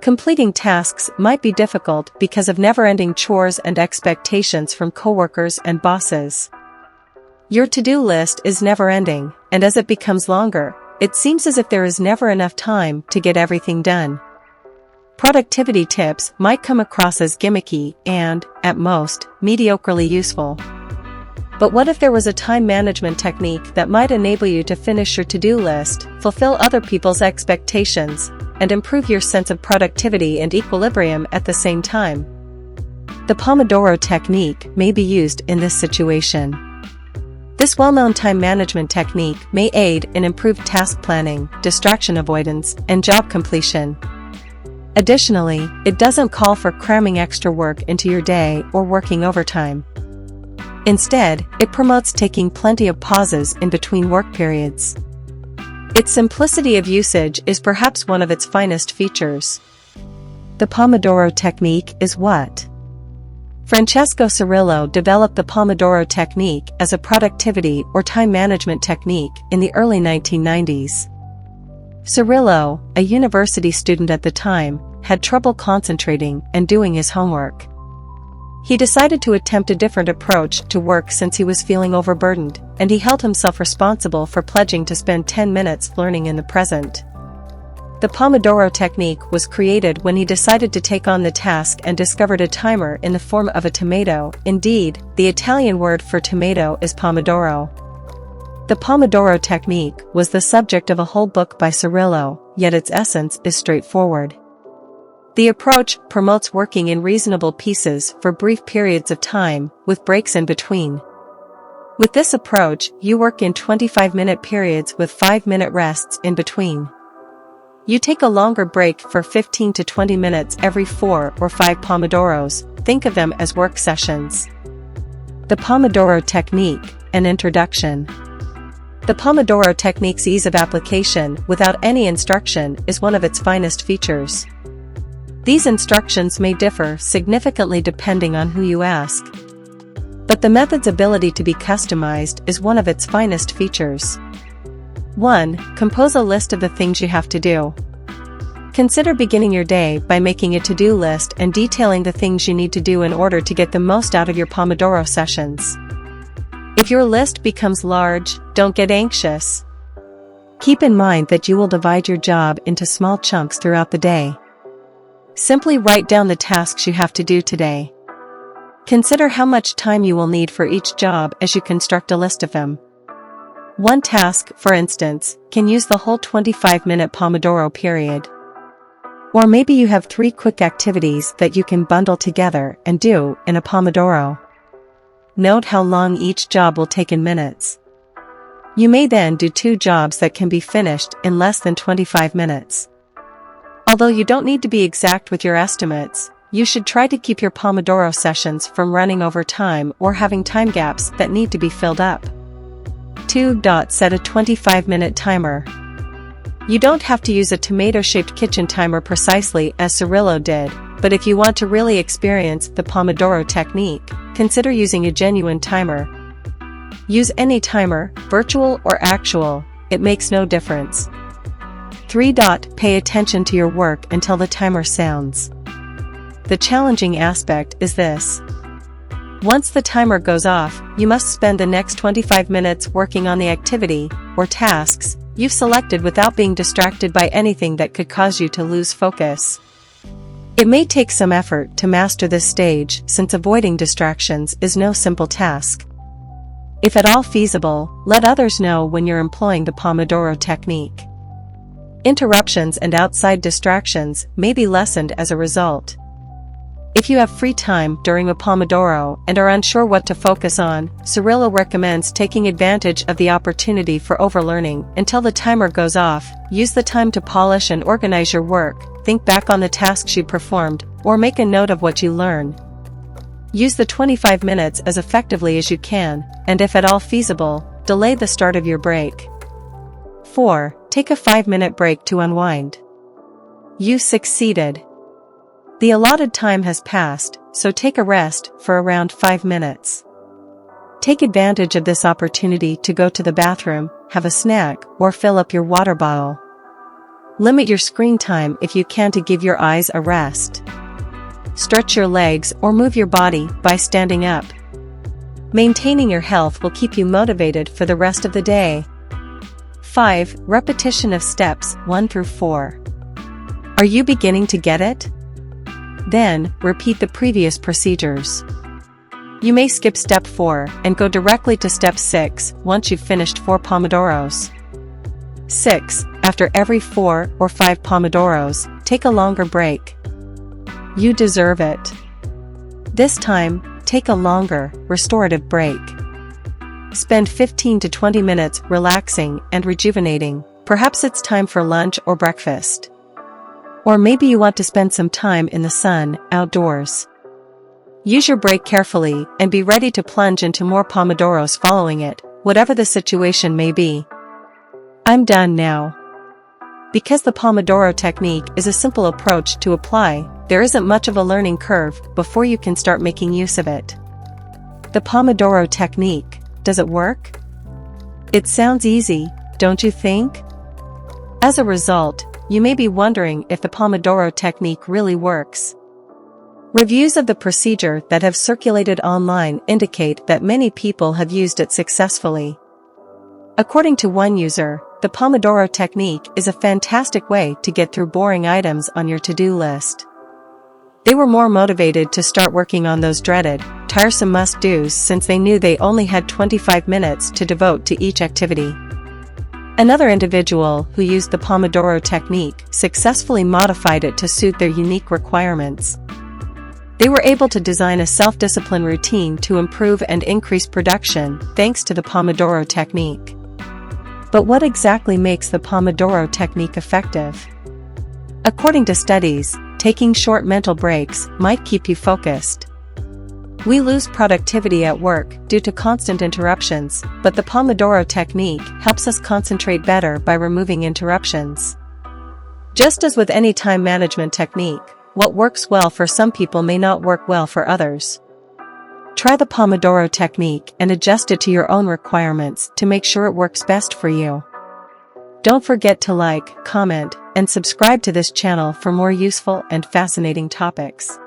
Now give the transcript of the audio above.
Completing tasks might be difficult because of never-ending chores and expectations from coworkers and bosses. Your to-do list is never-ending, and as it becomes longer, it seems as if there is never enough time to get everything done. Productivity tips might come across as gimmicky and, at most, mediocrely useful. But what if there was a time management technique that might enable you to finish your to-do list, fulfill other people's expectations, and improve your sense of productivity and equilibrium at the same time? The Pomodoro Technique may be used in this situation. This well-known time management technique may aid in improved task planning, distraction avoidance, and job completion. Additionally, it doesn't call for cramming extra work into your day or working overtime. Instead, it promotes taking plenty of pauses in between work periods. Its simplicity of usage is perhaps one of its finest features. The Pomodoro Technique is what? Francesco Cirillo developed the Pomodoro Technique as a productivity or time management technique in the early 1990s. Cirillo, a university student at the time, had trouble concentrating and doing his homework. He decided to attempt a different approach to work since he was feeling overburdened, and he held himself responsible for pledging to spend 10 minutes learning in the present. The Pomodoro Technique was created when he decided to take on the task and discovered a timer in the form of a tomato. Indeed, the Italian word for tomato is pomodoro. The Pomodoro Technique was the subject of a whole book by Cirillo, yet its essence is straightforward. The approach promotes working in reasonable pieces for brief periods of time, with breaks in between. With this approach, you work in 25-minute periods with 5-minute rests in between. You take a longer break for 15 to 20 minutes every 4 or 5 Pomodoros. Think of them as work sessions. The Pomodoro Technique, an introduction. The Pomodoro Technique's ease of application without any instruction is one of its finest features. These instructions may differ significantly depending on who you ask. But the method's ability to be customized is one of its finest features. 1. Compose a list of the things you have to do. Consider beginning your day by making a to-do list and detailing the things you need to do in order to get the most out of your Pomodoro sessions. If your list becomes large, don't get anxious. Keep in mind that you will divide your job into small chunks throughout the day. Simply write down the tasks you have to do today. Consider how much time you will need for each job as you construct a list of them. One task, for instance, can use the whole 25-minute Pomodoro period. Or maybe you have 3 quick activities that you can bundle together and do in a Pomodoro. Note how long each job will take in minutes. You may then do 2 jobs that can be finished in less than 25 minutes. Although you don't need to be exact with your estimates, you should try to keep your Pomodoro sessions from running over time or having time gaps that need to be filled up. 2. Set a 25-minute timer. You don't have to use a tomato-shaped kitchen timer precisely as Cirillo did, but if you want to really experience the Pomodoro Technique, consider using a genuine timer. Use any timer, virtual or actual, it makes no difference. 3. Pay attention to your work until the timer sounds. The challenging aspect is this. Once the timer goes off, you must spend the next 25 minutes working on the activity, or tasks, you've selected without being distracted by anything that could cause you to lose focus. It may take some effort to master this stage since avoiding distractions is no simple task. If at all feasible, let others know when you're employing the Pomodoro Technique. Interruptions and outside distractions may be lessened as a result. If you have free time during a Pomodoro and are unsure what to focus on, Cirillo recommends taking advantage of the opportunity for overlearning until the timer goes off. Use the time to polish and organize your work, think back on the tasks you performed, or make a note of what you learn. Use the 25 minutes as effectively as you can, and if at all feasible, delay the start of your break. 4. Take a 5-minute break to unwind. You succeeded. The allotted time has passed, so take a rest for around 5 minutes. Take advantage of this opportunity to go to the bathroom, have a snack, or fill up your water bottle. Limit your screen time if you can to give your eyes a rest. Stretch your legs or move your body by standing up. Maintaining your health will keep you motivated for the rest of the day. 5. Repetition of steps 1 through 4. Are you beginning to get it? Then, repeat the previous procedures. You may skip step 4 and go directly to step 6 once you've finished 4 Pomodoros. 6. After every 4 or 5 Pomodoros, take a longer break. You deserve it. This time, take a longer, restorative break. Spend 15 to 20 minutes relaxing and rejuvenating. Perhaps it's time for lunch or breakfast. Or maybe you want to spend some time in the sun, outdoors. Use your break carefully and be ready to plunge into more Pomodoros following it, whatever the situation may be. I'm done now. Because the Pomodoro technique is a simple approach to apply, there isn't much of a learning curve before you can start making use of it. The Pomodoro technique, does it work? It sounds easy, don't you think? As a result, you may be wondering if the Pomodoro technique really works. Reviews of the procedure that have circulated online indicate that many people have used it successfully. According to one user, the Pomodoro technique is a fantastic way to get through boring items on your to-do list. They were more motivated to start working on those dreaded, tiresome must-dos since they knew they only had 25 minutes to devote to each activity. Another individual who used the Pomodoro technique successfully modified it to suit their unique requirements. They were able to design a self-discipline routine to improve and increase production thanks to the Pomodoro technique. But what exactly makes the Pomodoro technique effective? According to studies, taking short mental breaks might keep you focused. We lose productivity at work due to constant interruptions, but the Pomodoro technique helps us concentrate better by removing interruptions. Just as with any time management technique, what works well for some people may not work well for others. Try the Pomodoro technique and adjust it to your own requirements to make sure it works best for you. Don't forget to like, comment, and subscribe to this channel for more useful and fascinating topics.